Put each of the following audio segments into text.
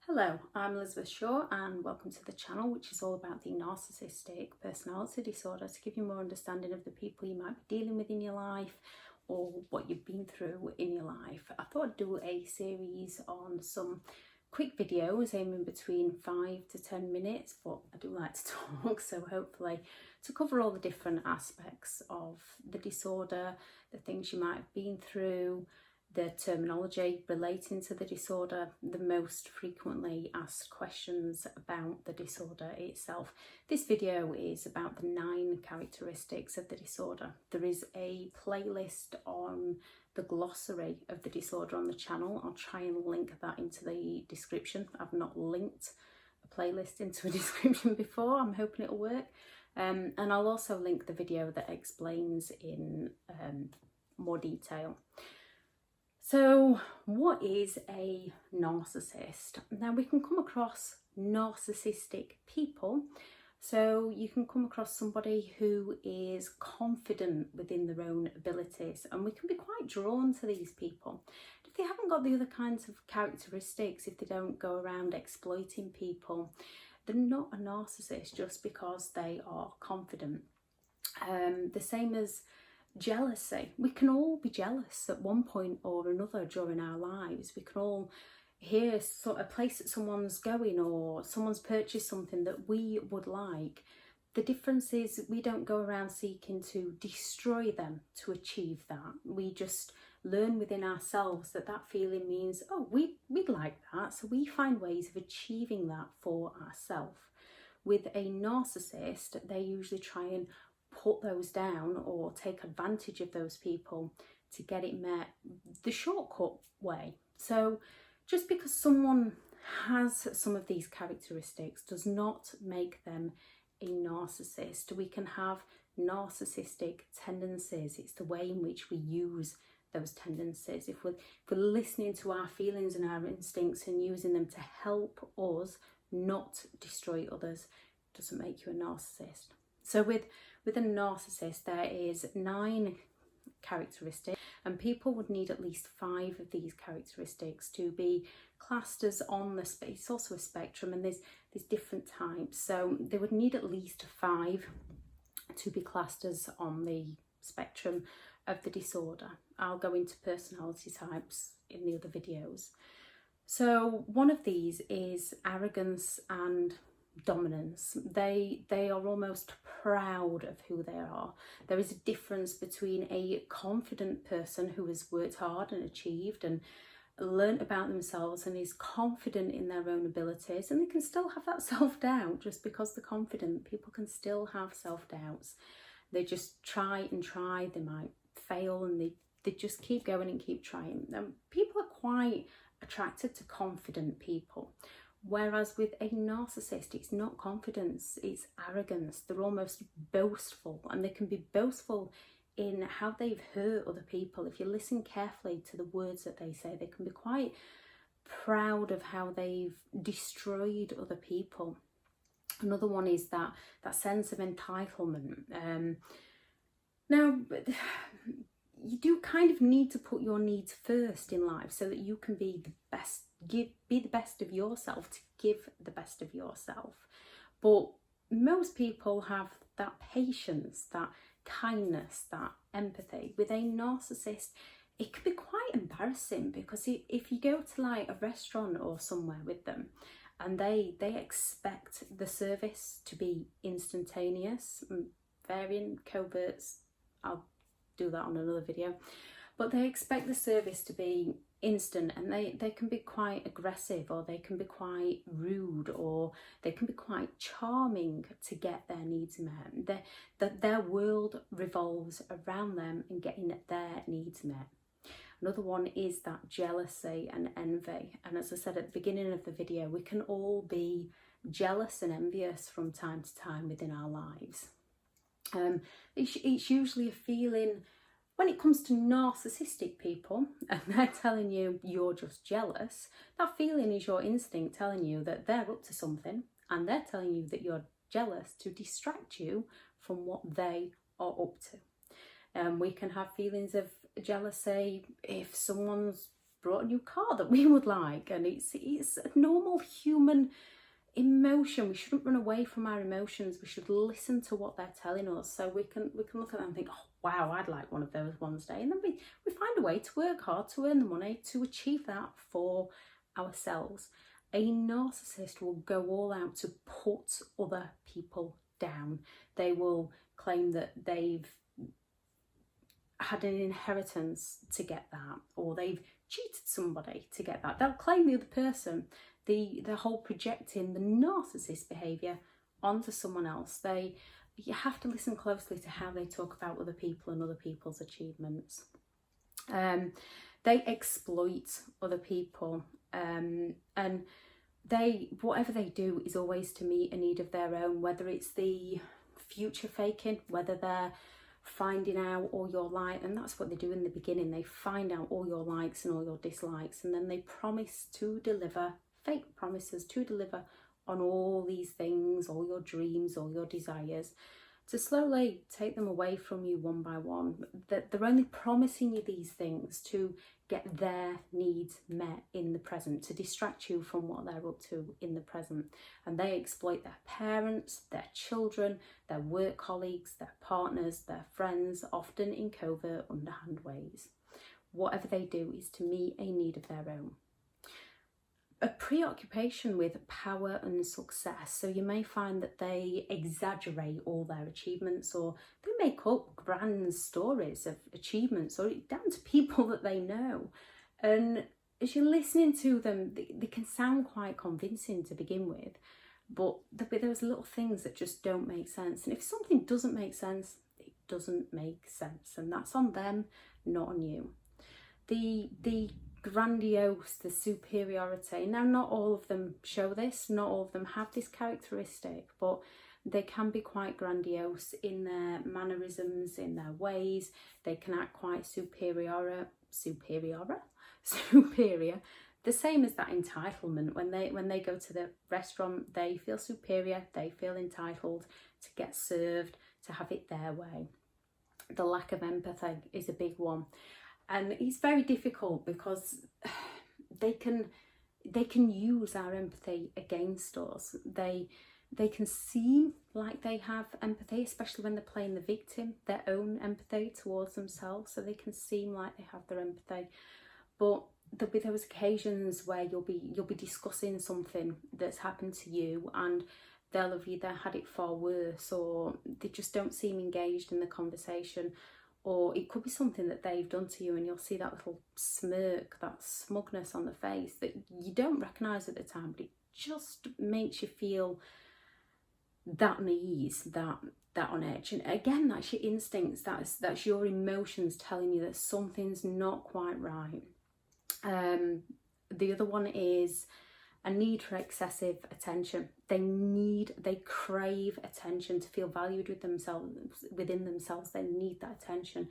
Hello, I'm Elizabeth Shaw and welcome to the channel, which is all about the narcissistic personality disorder, to give you more understanding of the people you might be dealing with in your life or what you've been through in your life. I thought I'd do a series on some quick videos aiming between 5 to 10 minutes, but I do like to talk, so hopefully to cover all the different aspects of the disorder, the things you might have been through, the terminology relating to the disorder, the most frequently asked questions about the disorder itself. This video is about the 9 characteristics of the disorder. There is a playlist on the glossary of the disorder on the channel. I'll try and link that into the description. I've not linked a playlist into a description before. I'm hoping it'll work. And I'll also link the video that explains in more detail. So what is a narcissist? Now, we can come across narcissistic people. So you can come across somebody who is confident within their own abilities, and we can be quite drawn to these people. If they haven't got the other kinds of characteristics, if they don't go around exploiting people, they're not a narcissist just because they are confident. The same as jealousy. We can all be jealous at one point or another during our lives. We can all hear a place that someone's going or someone's purchased something that we would like. The difference is we don't go around seeking to destroy them to achieve that. We just learn within ourselves that that feeling means, oh, we'd like that. So we find ways of achieving that for ourselves. With a narcissist, they usually try and put those down or take advantage of those people to get it met the shortcut way. So just because someone has some of these characteristics does not make them a narcissist. We can have narcissistic tendencies. It's the way in which we use those tendencies. If we're listening to our feelings and our instincts and using them to help us not destroy others, it doesn't make you a narcissist. So with a narcissist, there is 9 characteristics, and people would need at least 5 of these characteristics to be classed as on the space. It's also a spectrum, and there's different types. So they would need at least 5 to be classed as on the spectrum of the disorder. I'll go into personality types in the other videos. So one of these is arrogance and dominance. They are almost proud of who they are. There is a difference between a confident person who has worked hard and achieved and learnt about themselves and is confident in their own abilities, and they can still have that self-doubt. Just because they're confident, people can still have self-doubts. They just try and try, they might fail, and they just keep going and keep trying. People are quite attracted to confident people. Whereas with a narcissist, it's not confidence, it's arrogance. They're almost boastful, and they can be boastful in how they've hurt other people. If you listen carefully to the words that they say, they can be quite proud of how they've destroyed other people. Another one is that sense of entitlement. Now, you do kind of need to put your needs first in life so that you can be the best, be the best of yourself, to give the best of yourself. But most people have that patience, that kindness, that empathy. With a narcissist, it can be quite embarrassing, because if you go to like a restaurant or somewhere with them and they expect the service to be instantaneous, varying coverts, I'll do that on another video, but they expect the service to be instant, and they can be quite aggressive, or they can be quite rude, or they can be quite charming to get their needs met. Their world revolves around them and getting their needs met. Another one is that jealousy and envy, and as I said at the beginning of the video, we can all be jealous and envious from time to time within our lives. It's usually a feeling when it comes to narcissistic people, and they're telling you you're just jealous. That feeling is your instinct telling you that they're up to something, and they're telling you that you're jealous to distract you from what they are up to. We can have feelings of jealousy if someone's brought a new car that we would like, and it's a normal human emotion. We shouldn't run away from our emotions. We should listen to what they're telling us, so we can look at them and think, oh wow, I'd like one of those one day, and then we find a way to work hard to earn the money to achieve that for ourselves. A narcissist will go all out to put other people down. They will claim that they've had an inheritance to get that, or they've cheated somebody to get that. They'll claim the other person, the whole projecting the narcissist behaviour onto someone else. You have to listen closely to how they talk about other people and other people's achievements. They exploit other people, and whatever they do is always to meet a need of their own, whether it's the future faking, whether they're finding out all your likes, and that's what they do in the beginning. They find out all your likes and all your dislikes, and then they promise to deliver, fake promises to deliver on all these things, all your dreams, all your desires, to slowly take them away from you one by one. That they're only promising you these things to get their needs met in the present, to distract you from what they're up to in the present. And they exploit their parents, their children, their work colleagues, their partners, their friends, often in covert, underhand ways. Whatever they do is to meet a need of their own. A preoccupation with power and success. So you may find that they exaggerate all their achievements, or they make up grand stories of achievements, or down to people that they know. And as you're listening to them, they can sound quite convincing to begin with, but there'll be those little things that just don't make sense. And if something doesn't make sense, it doesn't make sense, and that's on them, not on you. The grandiose, the superiority. Now, not all of them show this, not all of them have this characteristic, but they can be quite grandiose in their mannerisms, in their ways. They can act quite superior. The same as that entitlement. When they go to the restaurant, they feel superior, they feel entitled to get served, to have it their way. The lack of empathy is a big one. And it's very difficult because they can use our empathy against us. They can seem like they have empathy, especially when they're playing the victim, their own empathy towards themselves. So they can seem like they have their empathy, but there'll be those occasions where you'll be discussing something that's happened to you, and they'll have either had it far worse, or they just don't seem engaged in the conversation. Or it could be something that they've done to you, and you'll see that little smirk, that smugness on the face that you don't recognise at the time, but it just makes you feel that unease, that on edge. And again, that's your instincts, that's your emotions telling you that something's not quite right. The other one is a need for excessive attention. They crave attention to feel valued within themselves. They need that attention.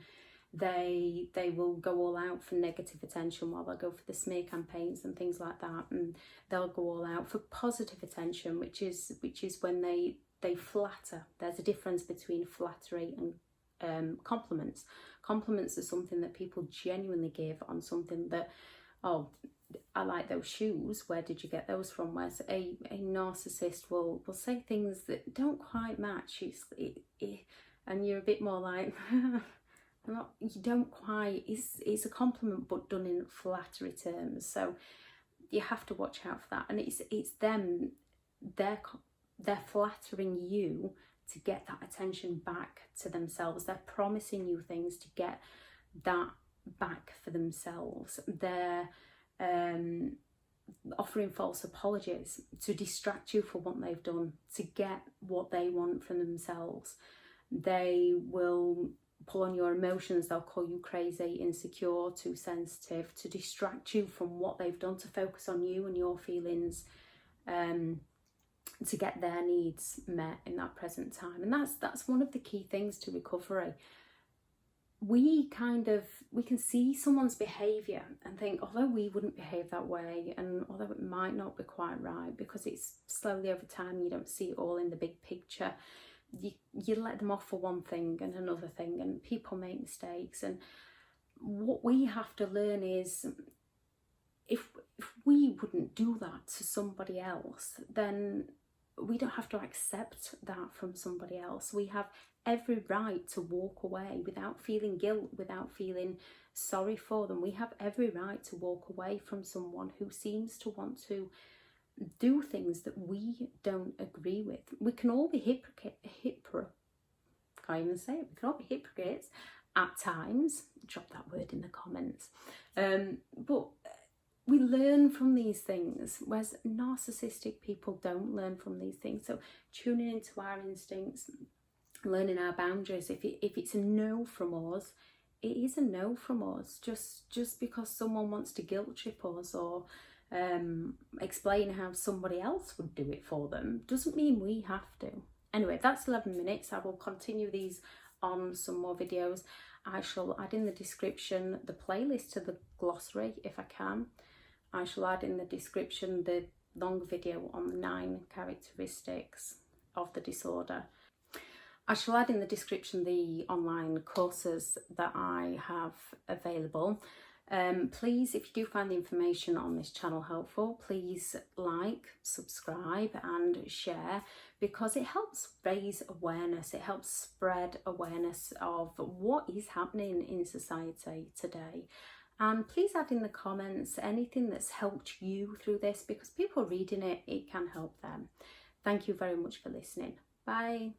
They will go all out for negative attention, while they'll go for the smear campaigns and things like that, and they'll go all out for positive attention, which is when they flatter. There's a difference between flattery and compliments. Compliments are something that people genuinely give on something that, oh, I like those shoes, where did you get those from? Whereas a narcissist will say things that don't quite match. And you're a bit more like, you don't quite, it's a compliment but done in flattery terms. So you have to watch out for that. And it's them, they're flattering you to get that attention back to themselves. They're promising you things to get that back for themselves. They're offering false apologies to distract you from what they've done, to get what they want from themselves. They will pull on your emotions. They'll call you crazy, insecure, too sensitive, to distract you from what they've done, to focus on you and your feelings, to get their needs met in that present time. And that's one of the key things to recovery. We can see someone's behaviour and think, although we wouldn't behave that way, and although it might not be quite right, because it's slowly over time, you don't see it all in the big picture. You let them off for one thing and another thing, and people make mistakes. And what we have to learn is if we wouldn't do that to somebody else, then we don't have to accept that from somebody else. We have every right to walk away without feeling guilt, without feeling sorry for them. We have every right to walk away from someone who seems to want to do things that we don't agree with. We can all be can't even say it. We can all be hypocrites at times. Drop that word in the comments. But we learn from these things, whereas narcissistic people don't learn from these things. So tuning into our instincts, learning our boundaries. If it's a no from us, it is a no from us. Just because someone wants to guilt trip us or explain how somebody else would do it for them doesn't mean we have to. Anyway, that's 11 minutes. I will continue these on some more videos. I shall add in the description the playlist to the glossary if I can. I shall add in the description the long video on the 9 characteristics of the disorder. I shall add in the description the online courses that I have available. Please, if you do find the information on this channel helpful, please like, subscribe and share, because it helps raise awareness, it helps spread awareness of what is happening in society today. And please add in the comments anything that's helped you through this, because people reading it, it can help them. Thank you very much for listening. Bye.